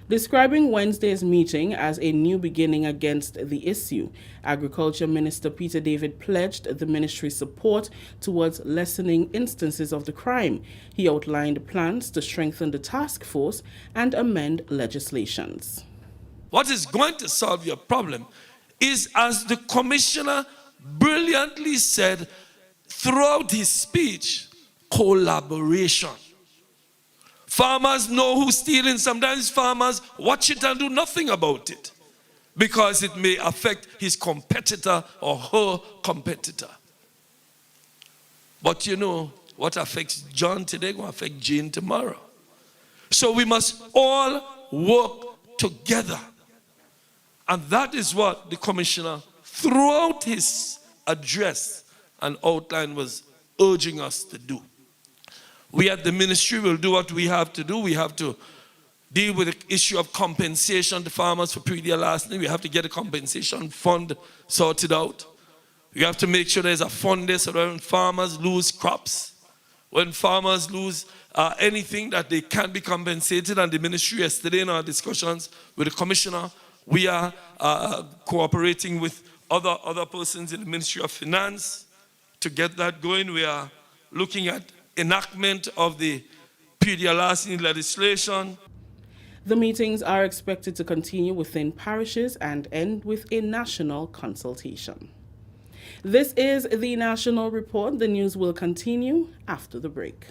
Describing Wednesday's meeting as a new beginning against the issue, Agriculture Minister Peter David pledged the ministry's support towards lessening instances of the crime. He outlined plans to strengthen the task force and amend legislations. What is going to solve your problem is, as the commissioner brilliantly said throughout his speech, collaboration. Farmers know who's stealing. Sometimes farmers watch it and do nothing about it because it may affect his competitor or her competitor. But you know, what affects John today will affect Jane tomorrow. So we must all work together. And that is what the commissioner, throughout his address and outline, was urging us to do. We at the ministry will do what we have to do. We have to deal with the issue of compensation to farmers for pre-deal larceny. We have to get a compensation fund sorted out. We have to make sure there's a fund there so that when farmers lose crops, when farmers lose anything that they can be compensated, and the ministry yesterday in our discussions with the commissioner, we are cooperating with other persons in the Ministry of Finance to get that going. We are looking at enactment of the pre-deal larceny legislation. The meetings are expected to continue within parishes and end with a national consultation. This is the National Report. The news will continue after the break.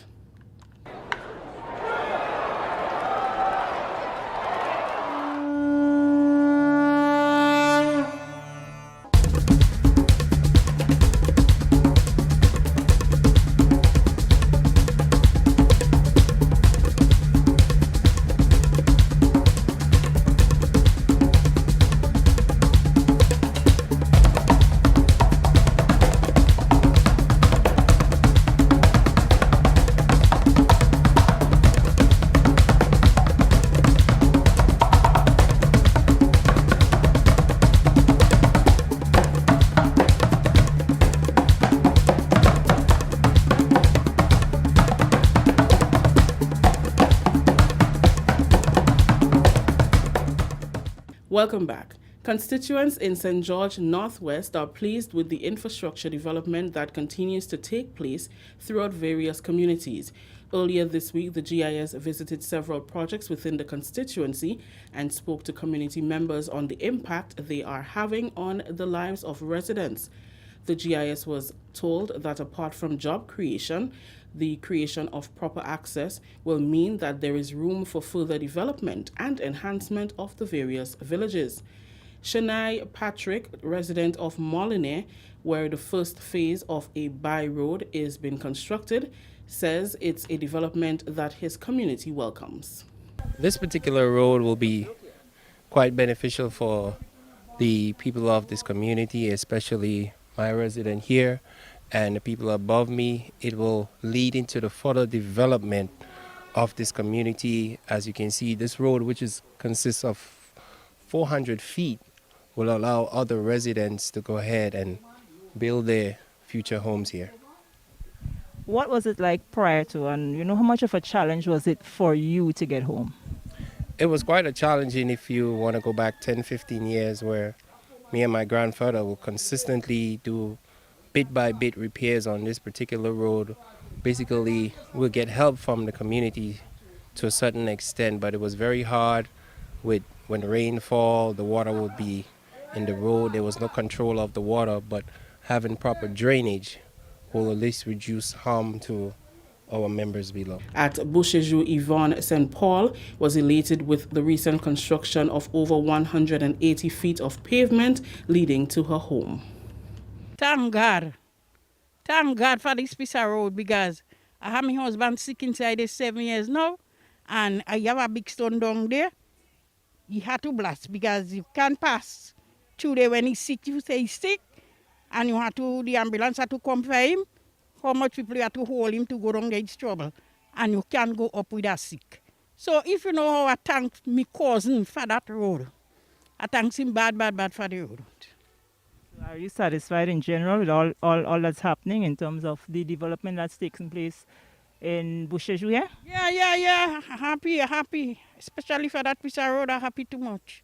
Welcome back. Constituents in St. George Northwest are pleased with the infrastructure development that continues to take place throughout various communities. Earlier this week, the GIS visited several projects within the constituency and spoke to community members on the impact they are having on the lives of residents. The GIS was told that apart from job creation, the creation of proper access will mean that there is room for further development and enhancement of the various villages. Shania Patrick, resident of Molyneux, where the first phase of a by road is being constructed, says it's a development that his community welcomes. This particular road will be quite beneficial for the people of this community, especially my resident here and the people above me. It will lead into the further development of this community. As you can see, this road, which consists of 400 feet, will allow other residents to go ahead and build their future homes here. What was it like prior to, and how much of a challenge was it for you to get home? It was quite a challenging if you want to go back 10, 15 years, where me and my grandfather will consistently do bit by bit repairs on this particular road. Basically, we'll get help from the community to a certain extent, but it was very hard with when rainfall, the water would be in the road. There was no control of the water, but having proper drainage will at least reduce harm to our members below. At Bouchejou, Yvonne St. Paul was elated with the recent construction of over 180 feet of pavement leading to her home. Thank God for this piece of road, because I have my husband sick inside this 7 years now, and I have a big stone down there. He had to blast because you can't pass through there when he's sick. You say he's sick, and the ambulance had to come for him. How much people you have to hold him to go down there, it's trouble, and you can't go up with a sick. So if you know how I thank my cousin for that road, I thank him bad for the road. Are you satisfied in general with all that's happening in terms of the development that's taking place in Bouchejou here? Yeah. Happy. Especially for that piece of road, I'm happy too much.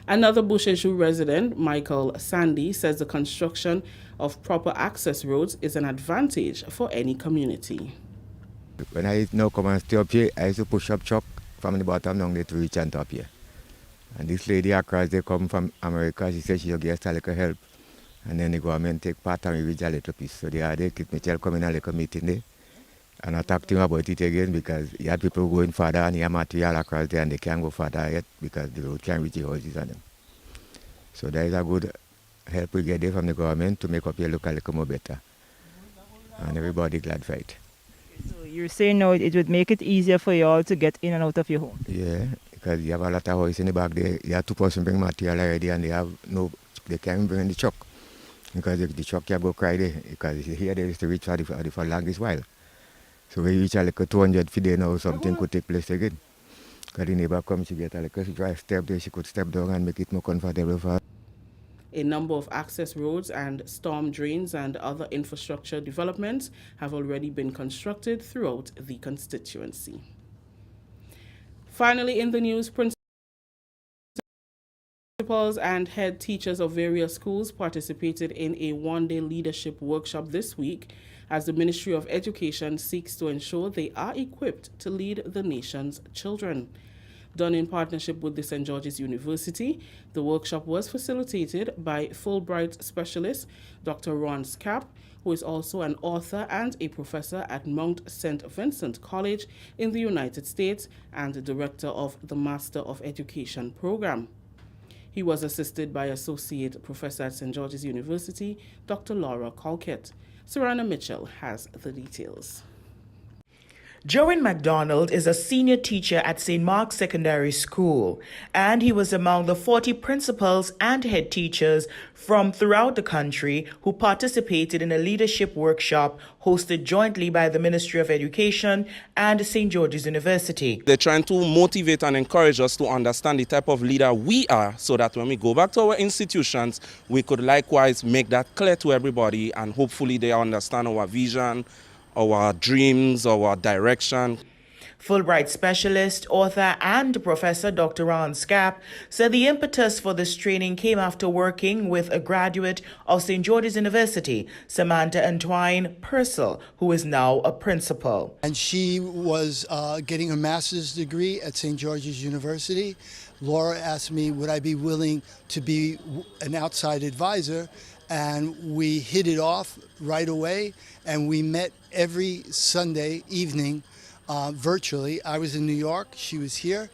Another Bouchejou resident, Michael Sandy, says the construction of proper access roads is an advantage for any community. When I now come and stay up here, I used to push up truck from the bottom down there to reach on top here. And this lady across, they come from America, she said she'll get a little help. And then the government take part and we reach a little piece. So the other kid Michelle come in a little meeting there. And I talked to him about it again, because he had people going further and he had material across there and they can't go further yet because the road can't reach the houses on them. So there is a good help we get there from the government to make up here look a little more better. And everybody glad for it. So you're saying now it would make it easier for you all to get in and out of your home? Yeah, because you have a lot of houses in the back there. You have 2 persons bring material already and they can't bring in the truck. Because the truck can go cry there, because here they used to reach for the longest while. So we reach a like 200 feet there now, something could take place again. Because the neighbor come, she get a little dry step there, she could step down and make it more comfortable for her. A number of access roads and storm drains and other infrastructure developments have already been constructed throughout the constituency. Finally, in the news, principals and head teachers of various schools participated in a one-day leadership workshop this week as the Ministry of Education seeks to ensure they are equipped to lead the nation's children. Done in partnership with the St. George's University, the workshop was facilitated by Fulbright specialist Dr. Ron Scapp, who is also an author and a professor at Mount St. Vincent College in the United States and the director of the Master of Education program. He was assisted by Associate Professor at St. George's University, Dr. Laura Colkett. Serana Mitchell has the details. Joan MacDonald is a senior teacher at St. Mark's Secondary School, and he was among the 40 principals and head teachers from throughout the country who participated in a leadership workshop hosted jointly by the Ministry of Education and St. George's University. They're trying to motivate and encourage us to understand the type of leader we are so that when we go back to our institutions, we could likewise make that clear to everybody and hopefully they understand our vision, our dreams, our direction. Fulbright specialist, author, and professor Dr. Ron Scapp said the impetus for this training came after working with a graduate of St. George's University, Samantha Antoine Purcell, who is now a principal. And she was getting her master's degree at St. George's University. Laura asked me, would I be willing to be an outside advisor? And we hit it off right away, and we met every Sunday evening virtually. I was in New York, she was here,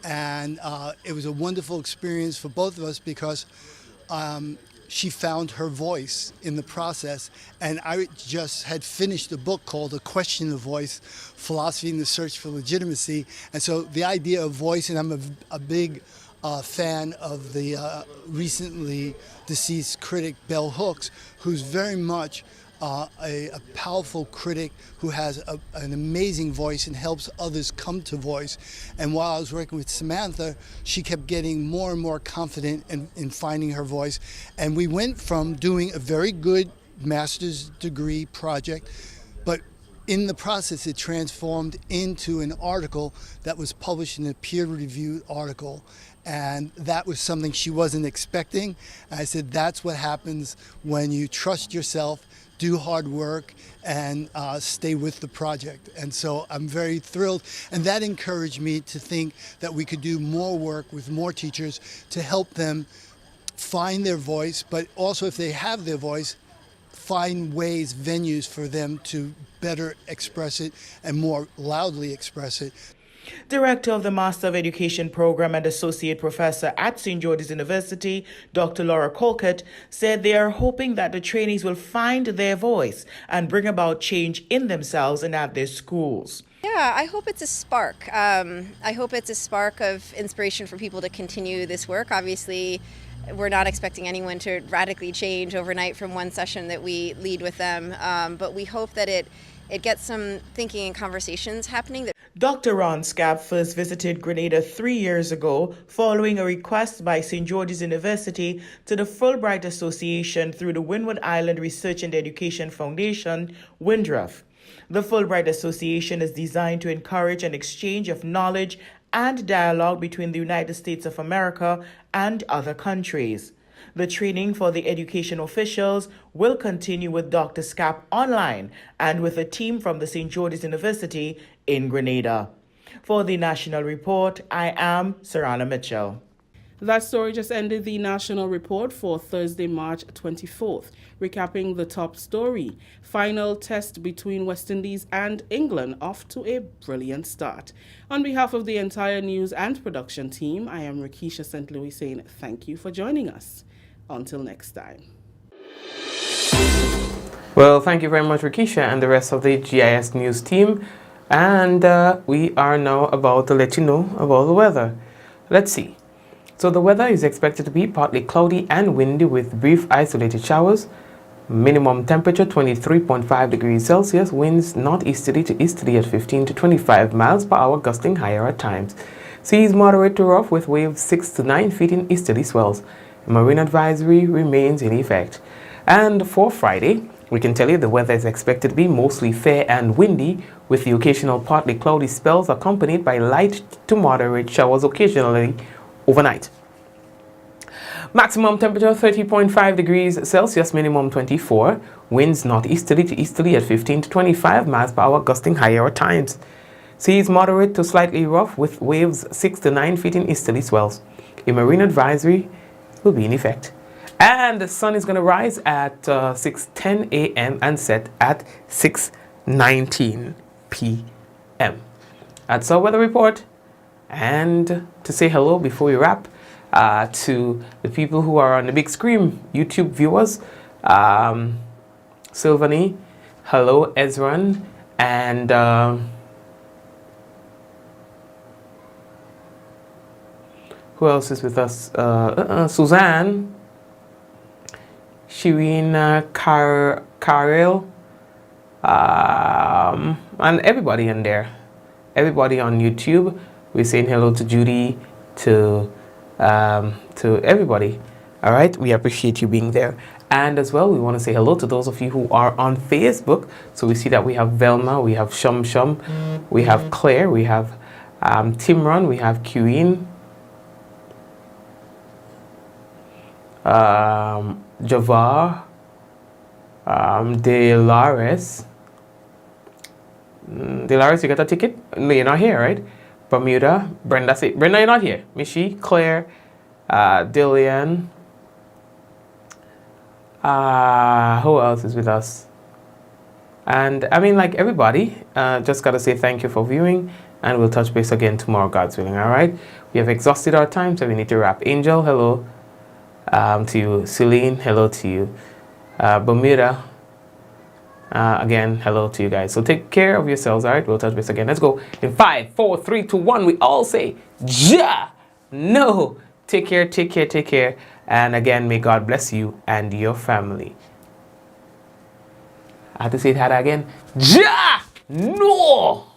and it was a wonderful experience for both of us because she found her voice in the process, and I just had finished a book called A Question of Voice, Philosophy in the Search for Legitimacy, and so the idea of voice, and I'm a big fan of the recently deceased critic Bell Hooks, who's very much a powerful critic who has an amazing voice and helps others come to voice. And while I was working with Samantha, she kept getting more and more confident in finding her voice. And we went from doing a very good master's degree project, but in the process, it transformed into an article that was published in a peer-reviewed article. And that was something she wasn't expecting. And I said, that's what happens when you trust yourself, do hard work, and stay with the project. And so I'm very thrilled. And that encouraged me to think that we could do more work with more teachers to help them find their voice, but also if they have their voice, find ways, venues for them to better express it and more loudly express it. Director of the Master of Education program and Associate Professor at St. George's University, Dr. Laura Colkett, said they are hoping that the trainees will find their voice and bring about change in themselves and at their schools. Yeah, I hope it's a spark. I hope it's a spark of inspiration for people to continue this work. Obviously, we're not expecting anyone to radically change overnight from one session that we lead with them, but we hope that it gets some thinking and conversations happening. Dr. Ron Scapp first visited Grenada 3 years ago following a request by St. George's University to the Fulbright Association through the Windward Island Research and Education Foundation, WINDREF. The Fulbright Association is designed to encourage an exchange of knowledge and dialogue between the United States of America and other countries. The training for the education officials will continue with Dr. Scapp online and with a team from the St. George's University in Grenada. For the National Report, I am Serana Mitchell. That story just ended the National Report for Thursday, March 24th. Recapping the top story, final test between West Indies and England off to a brilliant start. On behalf of the entire news and production team, I am Rikisha St. Louis saying thank you for joining us. Until next time. Well, thank you very much, Rikisha, and the rest of the GIS News team. And we are now about to let you know about the weather. Let's see. So the weather is expected to be partly cloudy and windy with brief isolated showers. Minimum temperature 23.5 degrees Celsius. Winds northeasterly to easterly at 15 to 25 miles per hour, gusting higher at times. Seas moderate to rough with waves 6 to 9 feet in easterly swells. A marine advisory remains in effect. And for Friday, we can tell you the weather is expected to be mostly fair and windy, with the occasional partly cloudy spells accompanied by light to moderate showers occasionally overnight. Maximum temperature 30.5 degrees Celsius, minimum 24. Winds northeasterly to easterly at 15 to 25 miles per hour, gusting higher at times. Seas moderate to slightly rough with waves 6 to 9 feet in easterly swells. A marine advisory will be in effect. And the sun is going to rise at 6:10 a.m. and set at 6:19 p.m. That's our weather report. And to say hello before we wrap, to the people who are on the big screen, YouTube viewers, Sylvanie, hello Ezran, and who else is with us? Suzanne, Shireen, Karel, and everybody in there. Everybody on YouTube. We're saying hello to Judy, to everybody. All right, we appreciate you being there. And as well, we want to say hello to those of you who are on Facebook. So we see that we have Velma, we have Shum Shum, we have Claire, we have Timron, we have Queen, Javar, Delaris. Delaris, you got a ticket? No, you're not here, right? Bermuda, Brenda, say, Brenda, you're not here. Michi, Claire, Dillian. Who else is with us? And I mean, like everybody, just got to say thank you for viewing, and we'll touch base again tomorrow, God's willing, all right? We have exhausted our time, so we need to wrap. Angel, hello to you. Celine, hello to you. Bermuda, again, hello to you guys. So take care of yourselves, all right? We'll touch base again. Let's go. In 5, 4, 3, 2, 1, we all say, Ja! No! Take care, take care, take care. And again, may God bless you and your family. I have to say that again. Ja! No!